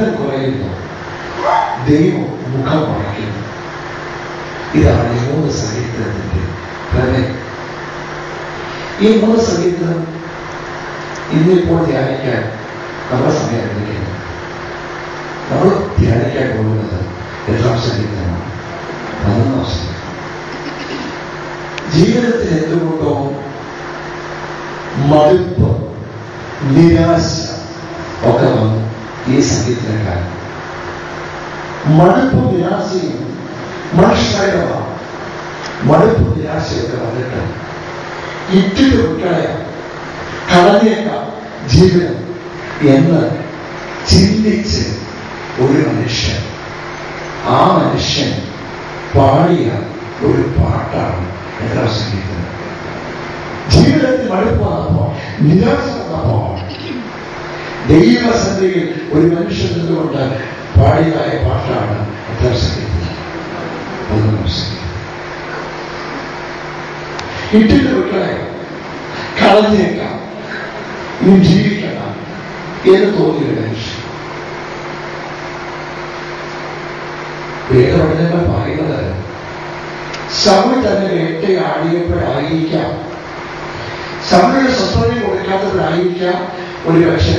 ശബ്ദം കുറയുന്നു, ദൈവം മുഖം മറയ്ക്കുന്നു. ഇതാണ് ഈ 3 സങ്കീർത്തനത്തിന്റെ പ്രമേയം. ഈ 3 സങ്കീർത്തനം ഇന്നിപ്പോൾ ധ്യാനിക്കാൻ നമ്മുടെ സമയം അനുവദിക്കുന്നു. നമ്മൾ ധ്യാനിക്കാൻ പോകുന്നത് 8-ാം സങ്കീർത്തനമാണ്, 11-ാം സങ്കീർത്തനം. ജീവിതത്തിൽ എന്തുകൊണ്ടോ മടുപ്പ്, നിരാശ ഒക്കെ വന്നു ഈ സങ്കീർത്തനക്കാരൻ. മടുപ്പും നിരാശയും മനുഷ്യരാണ്. മടുപ്പും നിരാശയൊക്കെ വന്നിട്ട് ഇട്ടിട്ട് വിട്ടളയാം, കളഞ്ഞേക്കാം ജീവിതം എന്ന് ചിന്തിച്ച് ഒരു മനുഷ്യൻ, ആ മനുഷ്യൻ പാടിയ ഒരു പാട്ടാണ് 8-ാം സങ്കീർത്തനം. ജീവിതത്തിൽ മടുപ്പ് വന്നപ്പോ, നിരാശ വന്നപ്പോ ദൈവസന്നിധിയിൽ ഒരു മനുഷ്യൻ നിന്നുകൊണ്ട് പാടിയതായ പാട്ടാണ് 8-ാം സങ്കീർത്തനം, 11-ാം സങ്കീർത്തനം. ഇട്ടിട്ട് വിട്ടളയാം, കളഞ്ഞേക്കാം, ഇനി ജീവിക്കണം എന്ന് തോന്നിയൊരു മനുഷ്യൻ. വേദപണ്ഡിതന്മാർ പറയുന്നത് ശൗൽ തന്നെ വേട്ടയാടിയപ്പോഴായിരിക്കാം, ശൗലിന് സ്വസ്ഥത കൊടുക്കാത്തപ്പോഴായിരിക്കാം ഒരു പക്ഷേ